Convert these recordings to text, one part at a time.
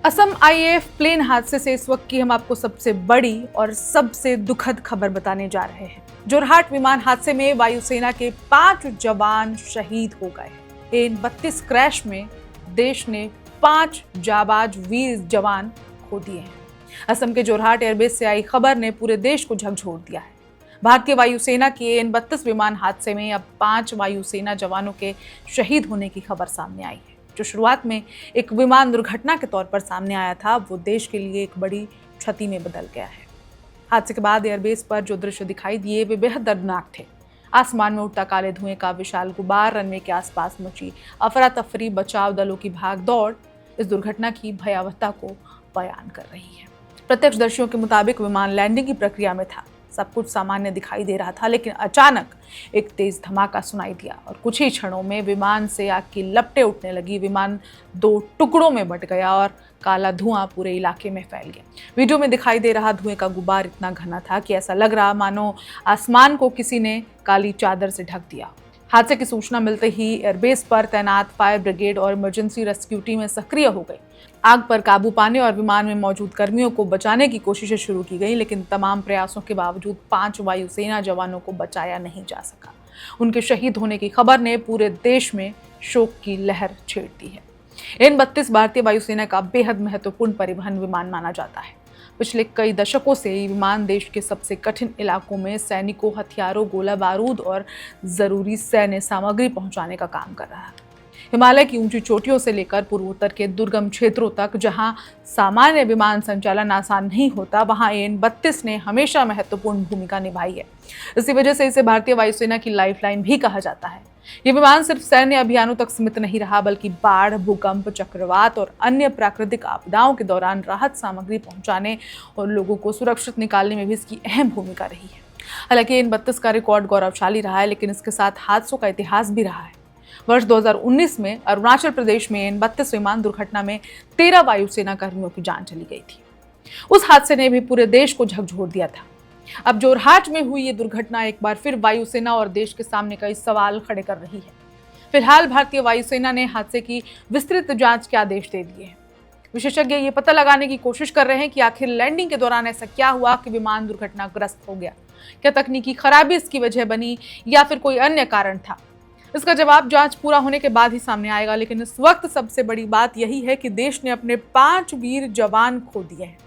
Assam IAF plane हादसे से इस वक्त की हम आपको सबसे बड़ी और सबसे दुखद खबर बताने जा रहे हैं। जोरहाट विमान हादसे में वायुसेना के 5 जवान शहीद हो गए। AN-32 क्रैश में देश ने 5 जाबाज वीर जवान खो दिए हैं। असम के जोरहाट एयरबेस से आई खबर ने पूरे देश को झकझोर दिया है। भारतीय वायुसेना के AN-32 विमान हादसे में अब 5 वायुसेना जवानों के शहीद होने की खबर सामने आई है। जो शुरुआत में एक विमान दुर्घटना के तौर पर सामने आया था, वो देश के लिए एक बड़ी क्षति में बदल गया है। हादसे के बाद एयरबेस पर जो दृश्य दिखाई दिए वे बेहद दर्दनाक थे। आसमान में उड़ता काले धुएं का विशाल गुबार, रनवे के आसपास मची अफरा तफरी, बचाव दलों की भाग दौड़ इस दुर्घटना की भयावहता को बयान कर रही है। प्रत्यक्षदर्शियों के मुताबिक विमान लैंडिंग की प्रक्रिया में था। सब कुछ सामान्य दिखाई दे रहा था, लेकिन अचानक एक तेज धमाका सुनाई दिया और कुछ ही क्षणों में विमान से आग की लपटें उठने लगी। विमान 2 टुकड़ों में बंट गया और काला धुआं पूरे इलाके में फैल गया। वीडियो में दिखाई दे रहा धुएं का गुबार इतना घना था कि ऐसा लग रहा मानो आसमान को किसी ने काली चादर से ढक दिया। हादसे की सूचना मिलते ही एयरबेस पर तैनात फायर ब्रिगेड और इमरजेंसी रेस्क्यू टीमें सक्रिय हो गई। आग पर काबू पाने और विमान में मौजूद कर्मियों को बचाने की कोशिशें शुरू की गई, लेकिन तमाम प्रयासों के बावजूद 5 वायुसेना जवानों को बचाया नहीं जा सका। उनके शहीद होने की खबर ने पूरे देश में शोक की लहर छेड़ दी है। AN-32 भारतीय वायुसेना का बेहद महत्वपूर्ण परिवहन विमान माना जाता है। पिछले कई दशकों से ये विमान देश के सबसे कठिन इलाकों में सैनिकों, हथियारों, गोला बारूद और जरूरी सैन्य सामग्री पहुंचाने का काम कर रहा है। हिमालय की ऊंची चोटियों से लेकर पूर्वोत्तर के दुर्गम क्षेत्रों तक, जहां सामान्य विमान संचालन आसान नहीं होता, वहां AN-32 ने हमेशा महत्वपूर्ण भूमिका निभाई है। इसी वजह से इसे भारतीय वायुसेना की लाइफलाइन भी कहा जाता है। ये विमान सिर्फ सैन्य अभियानों तक सीमित नहीं रहा, बल्कि बाढ़, भूकंप, चक्रवात और अन्य प्राकृतिक आपदाओं के दौरान राहत सामग्री पहुंचाने और लोगों को सुरक्षित निकालने में भी इसकी अहम भूमिका रही है। हालांकि AN-32 का रिकॉर्ड गौरवशाली रहा है, लेकिन इसके साथ हादसों का इतिहास भी रहा है। वर्ष 2019 में अरुणाचल प्रदेश में AN-32 विमान दुर्घटना में 13 वायुसेना कर्मियों की जान चली गई थी। उस हादसे ने भी पूरे देश को झकझोर दिया था। अब जोरहाट में हुई ये दुर्घटना एक बार फिर वायुसेना और देश के सामने कई सवाल खड़े कर रही है। फिलहाल भारतीय वायुसेना ने हादसे की विस्तृत जांच के आदेश दे दिए हैं। विशेषज्ञ ये पता लगाने की कोशिश कर रहे हैं कि आखिर लैंडिंग के दौरान ऐसा क्या हुआ कि विमान दुर्घटनाग्रस्त हो गया। क्या तकनीकी खराबी इसकी वजह बनी या फिर कोई अन्य कारण था? इसका जवाब जांच पूरा होने के बाद ही सामने आएगा। लेकिन इस वक्त सबसे बड़ी बात यही है कि देश ने अपने 5 वीर जवान खो दिए हैं।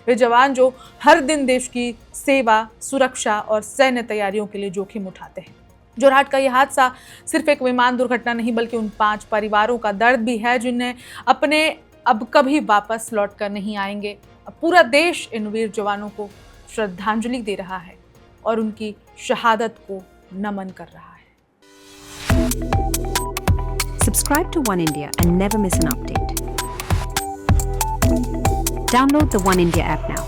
वे जवान जो हर दिन देश की सेवा, सुरक्षा और सैन्य तैयारियों के लिए जोखिम उठाते हैं। जोरहाट का यह हादसा सिर्फ एक विमान दुर्घटना नहीं, बल्कि उन 5 परिवारों का दर्द भी है जिन्हें अपने अब कभी वापस लौट कर नहीं आएंगे। अब पूरा देश इन वीर जवानों को श्रद्धांजलि दे रहा है और उनकी शहादत को नमन कर रहा है। Subscribe to One India and never miss an update. Download the One India app now.